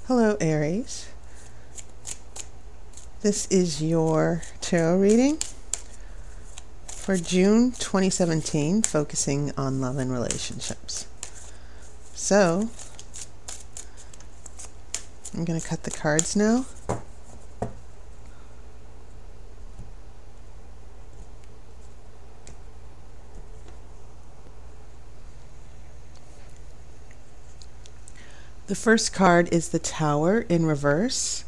Hello Aries, this is your tarot reading for June 2017, focusing on love and relationships. So, I'm going to cut the cards now. The first card is the Tower in reverse.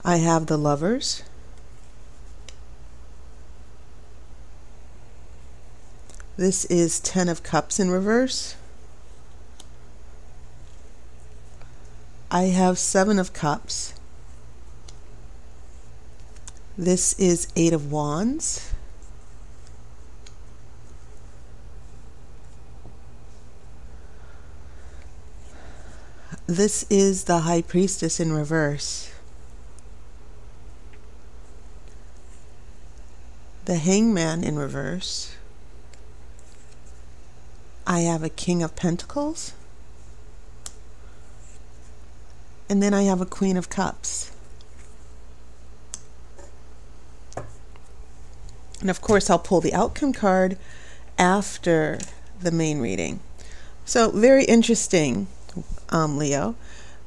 I have the Lovers. This is Ten of Cups in reverse. I have Seven of Cups. This is Eight of Wands. This is the High Priestess in reverse. The Hangman in reverse. I have a King of Pentacles. And then I have a Queen of Cups. And of course I'll pull the outcome card after the main reading. So very interesting. Leo.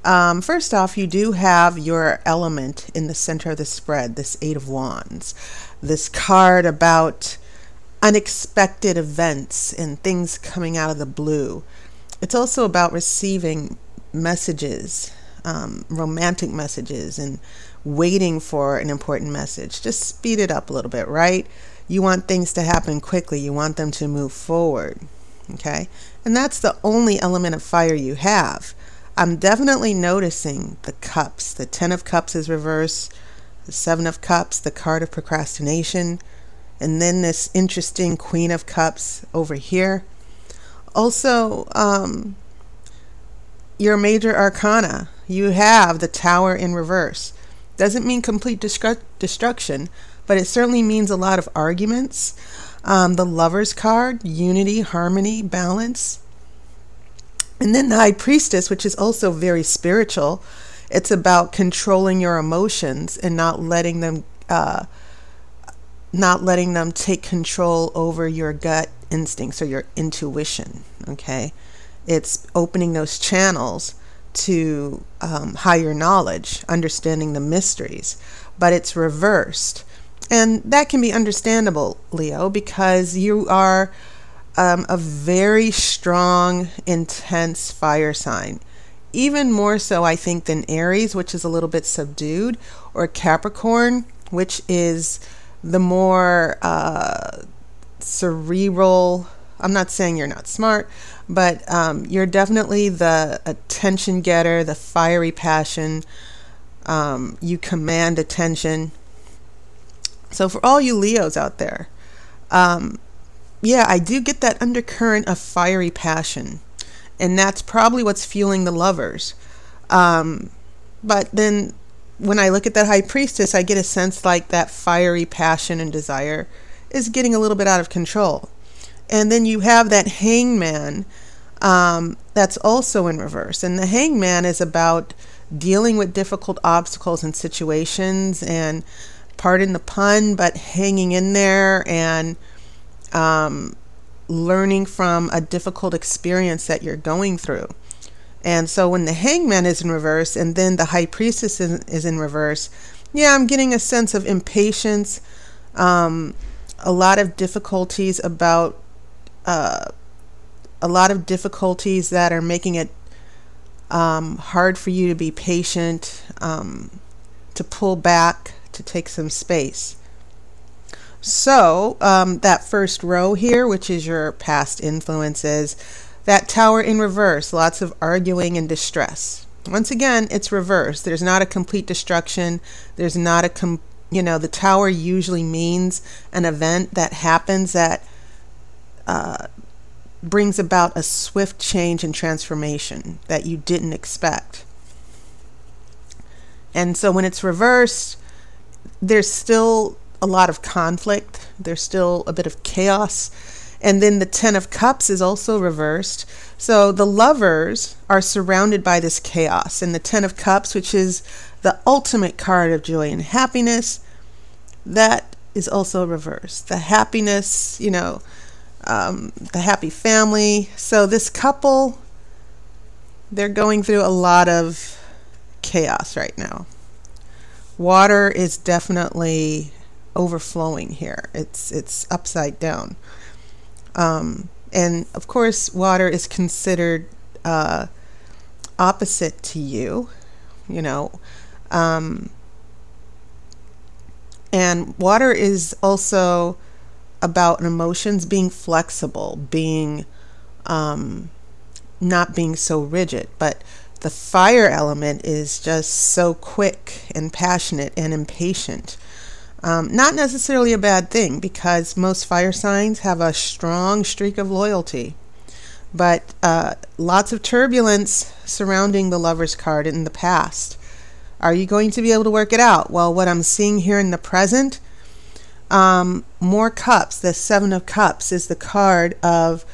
First off, you do have your element in the center of the spread, this Eight of Wands. This card about unexpected events and things coming out of the blue. It's also about receiving messages, romantic messages, and waiting for an important message. Just speed it up a little bit, right? You want things to happen quickly. You want them to move forward. Okay? And that's the only element of fire you have. I'm definitely noticing the cups. The Ten of Cups is reversed, the Seven of Cups, the card of procrastination, and then this interesting Queen of Cups over here. Also, your major arcana, you have the Tower in reverse. Doesn't mean complete destruction, but it certainly means a lot of arguments. The Lovers card, unity, harmony, balance. And then the High Priestess, which is also very spiritual. It's about controlling your emotions and not letting them take control over your gut instincts or your intuition. Okay, it's opening those channels to higher knowledge, understanding the mysteries, but it's reversed. And that can be understandable, Leo, because you are a very strong, intense fire sign. Even more so, I think, than Aries, which is a little bit subdued, or Capricorn, which is the more cerebral. I'm not saying you're not smart, but you're definitely the attention getter, the fiery passion. You command attention. So for all you Leos out there, yeah, I do get that undercurrent of fiery passion, and that's probably what's fueling the Lovers. But then when I look at that High Priestess, I get a sense like that fiery passion and desire is getting a little bit out of control. And then you have that Hangman that's also in reverse. And the Hangman is about dealing with difficult obstacles and situations, and pardon the pun, but hanging in there and learning from a difficult experience that you're going through. And so when the Hangman is in reverse and then the High Priestess is in reverse, yeah, I'm getting a sense of impatience, a lot of difficulties about a lot of difficulties that are making it hard for you to be patient, to pull back, to take some space. So that first row here, which is your past influences, that Tower in reverse, lots of arguing and distress. Once again, it's reversed. There's not a complete destruction. There's not a, the Tower usually means an event that happens that brings about a swift change and transformation that you didn't expect. And so when it's reversed, there's still a lot of conflict. There's still a bit of chaos. And then the Ten of Cups is also reversed. So the lovers are surrounded by this chaos. And the Ten of Cups, which is the ultimate card of joy and happiness, that is also reversed. The happiness, you know, the happy family. So this couple, they're going through a lot of chaos right now. Water is definitely overflowing here. It's upside down. And of course, water is considered opposite to you, you know. And water is also about emotions being flexible, being not being so rigid. But the fire element is just so quick and passionate and impatient. Not necessarily a bad thing, because most fire signs have a strong streak of loyalty. But lots of turbulence surrounding the Lover's card in the past. Are you going to be able to work it out? Well, what I'm seeing here in the present, more cups. The Seven of Cups is the card of,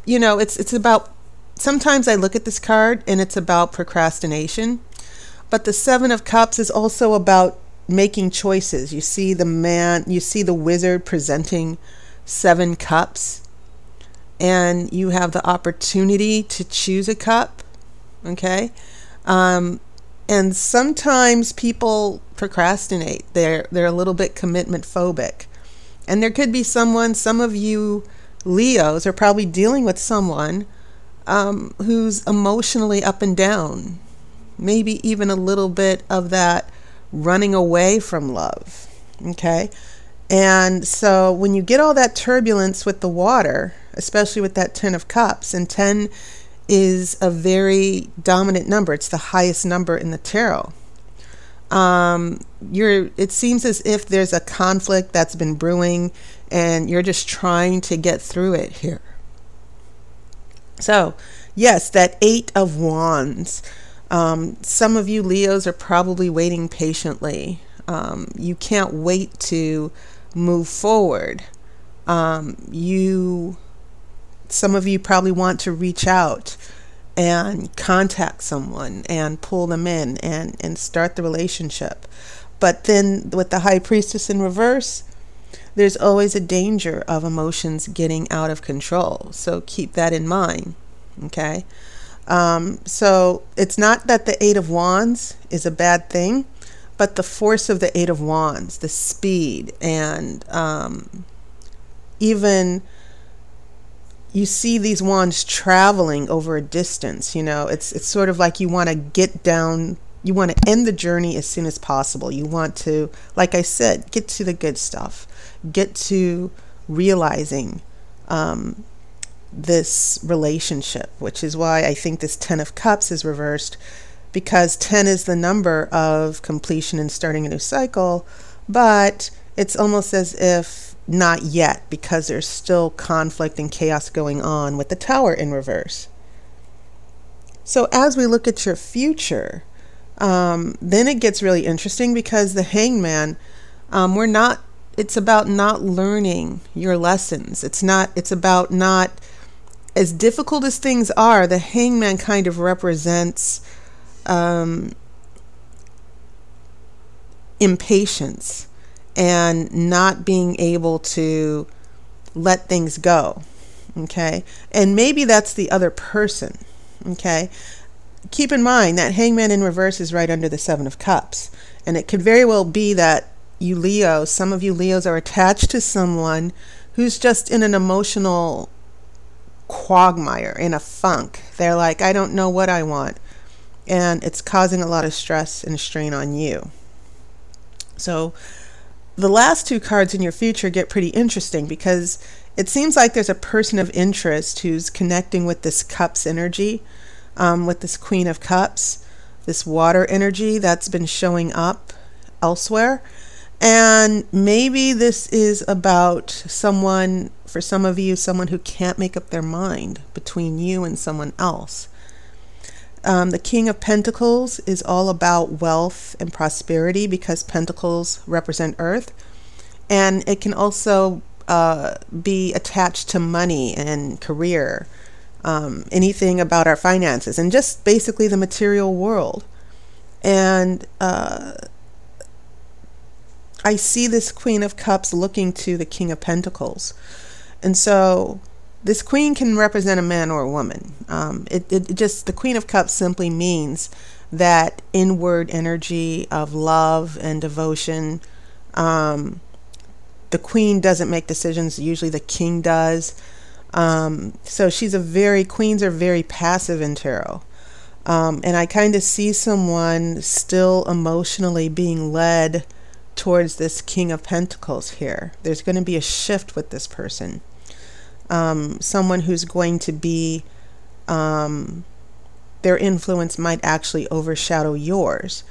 you know, it's about, sometimes I look at this card and it's about procrastination. But the Seven of Cups is also about making choices. You see the man, you see the wizard presenting 7 cups, and you have the opportunity to choose a cup. Okay. And sometimes people procrastinate. They're a little bit commitment phobic. And there could be someone, some of you Leos are probably dealing with someone who's emotionally up and down. Maybe even a little bit of that running away from love. Okay. And so when you get all that turbulence with the water, especially with that 10 of Cups, and 10 is a very dominant number. It's the highest number in the tarot. It seems as if there's a conflict that's been brewing and you're just trying to get through it here. So yes, that 8 of Wands. Some of you Leos are probably waiting patiently. You can't wait to move forward. Some of you probably want to reach out and contact someone and pull them in and start the relationship. But then with the High Priestess in reverse, there's always a danger of emotions getting out of control. So keep that in mind. Okay. So it's not that the 8 of Wands is a bad thing, but the force of the 8 of Wands, the speed, and even you see these wands traveling over a distance. You know, it's sort of like you want to get down, you want to end the journey as soon as possible. You want to, like I said, get to the good stuff, get to realizing this relationship, which is why I think this 10 of Cups is reversed, because 10 is the number of completion and starting a new cycle, but it's almost as if not yet, because there's still conflict and chaos going on with the Tower in reverse. So as we look at your future, then it gets really interesting, because the Hangman, it's about not learning your lessons. It's about not, as difficult as things are, the Hangman kind of represents impatience and not being able to let things go. Okay. And maybe that's the other person. Okay. Keep in mind that Hangman in reverse is right under the 7 of Cups. And it could very well be that you Leos, some of you Leos, are attached to someone who's just in an emotional quagmire, in a funk. They're like, I don't know what I want. And it's causing a lot of stress and strain on you. So the last 2 cards in your future get pretty interesting, because it seems like there's a person of interest who's connecting with this Cups energy, with this Queen of Cups, this water energy that's been showing up elsewhere. And maybe this is about someone, for some of you, someone who can't make up their mind between you and someone else. The King of Pentacles is all about wealth and prosperity, because pentacles represent earth. And it can also be attached to money and career, anything about our finances, and just basically the material world. And I see this Queen of Cups looking to the King of Pentacles. And so this Queen can represent a man or a woman. The Queen of Cups simply means that inward energy of love and devotion. The Queen doesn't make decisions. Usually the King does. So Queens are very passive in tarot. And I kind of see someone still emotionally being led towards this King of Pentacles here. There's going to be a shift with this person. Someone who's going to be, their influence might actually overshadow yours.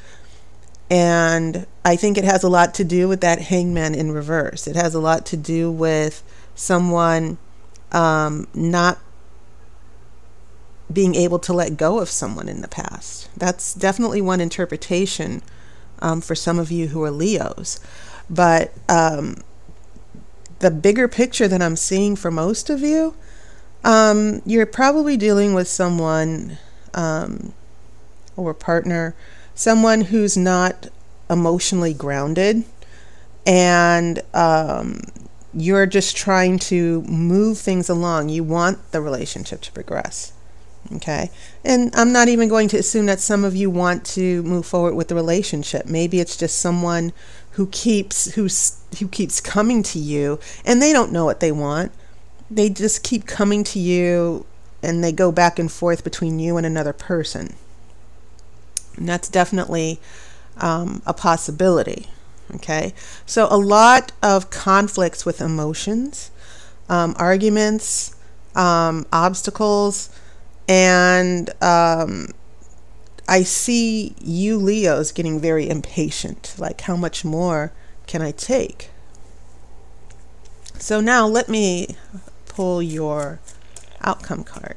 And I think it has a lot to do with that Hangman in reverse. It has a lot to do with someone not being able to let go of someone in the past. That's definitely one interpretation for some of you who are Leos. But the bigger picture that I'm seeing for most of you, you're probably dealing with someone or partner, someone who's not emotionally grounded, and you're just trying to move things along. You want the relationship to progress. Okay. And I'm not even going to assume that some of you want to move forward with the relationship. Maybe it's just someone who keeps coming to you, and they don't know what they want. They just keep coming to you, and they go back and forth between you and another person. And that's definitely a possibility. Okay. So a lot of conflicts with emotions, arguments, obstacles. And I see you Leos getting very impatient. Like, how much more can I take? So now let me pull your outcome card.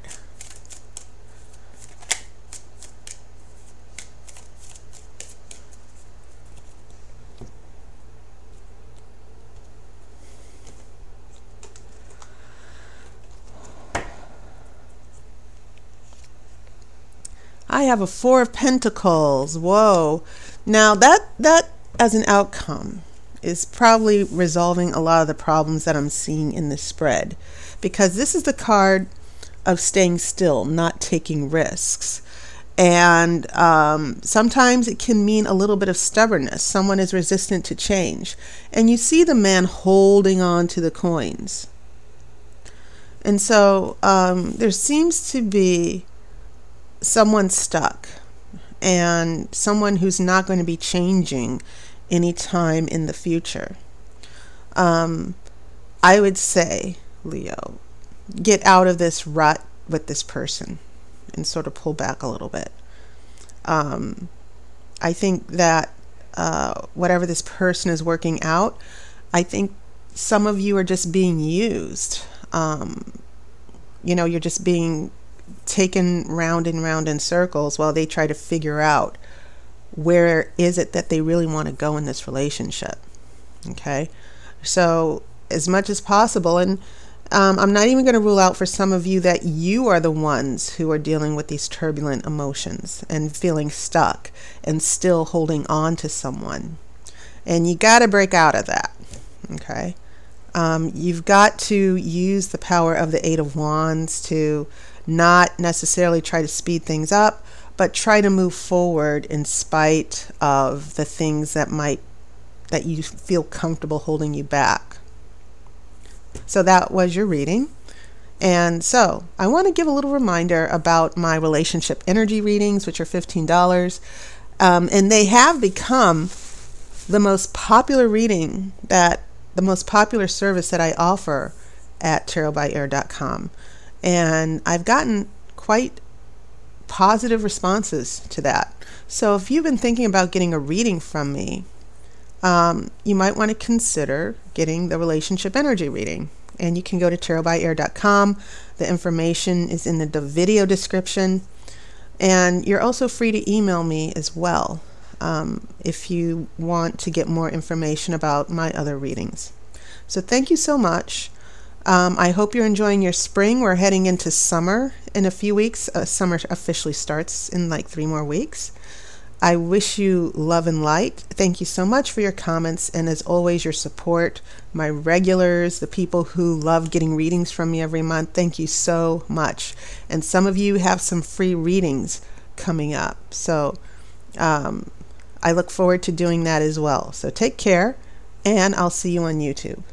I have a Four of Pentacles. Whoa. Now that as an outcome is probably resolving a lot of the problems that I'm seeing in this spread, because this is the card of staying still, not taking risks. And sometimes it can mean a little bit of stubbornness. Someone is resistant to change. And you see the man holding on to the coins. And so there seems to be someone stuck, and someone who's not going to be changing anytime in the future. I would say, Leo, get out of this rut with this person and sort of pull back a little bit. I think that whatever this person is working out, I think some of you are just being used. You're just being taken round and round in circles while they try to figure out where is it that they really want to go in this relationship. Okay, so as much as possible, and I'm not even going to rule out for some of you that you are the ones who are dealing with these turbulent emotions and feeling stuck and still holding on to someone, and you got to break out of that. Okay, you've got to use the power of the Eight of Wands to not necessarily try to speed things up, but try to move forward in spite of the things that you feel comfortable holding you back. So that was your reading. And so I want to give a little reminder about my relationship energy readings, which are $15. And they have become the most popular the most popular service that I offer at tarotbyaire.com. And I've gotten quite positive responses to that. So if you've been thinking about getting a reading from me, you might want to consider getting the relationship energy reading. And you can go to tarotbyaire.com. The information is in the video description. And you're also free to email me as well if you want to get more information about my other readings. So thank you so much. I hope you're enjoying your spring. We're heading into summer in a few weeks. Summer officially starts in like 3 more weeks. I wish you love and light. Thank you so much for your comments and, as always, your support. My regulars, the people who love getting readings from me every month, thank you so much. And some of you have some free readings coming up. So I look forward to doing that as well. So take care, and I'll see you on YouTube.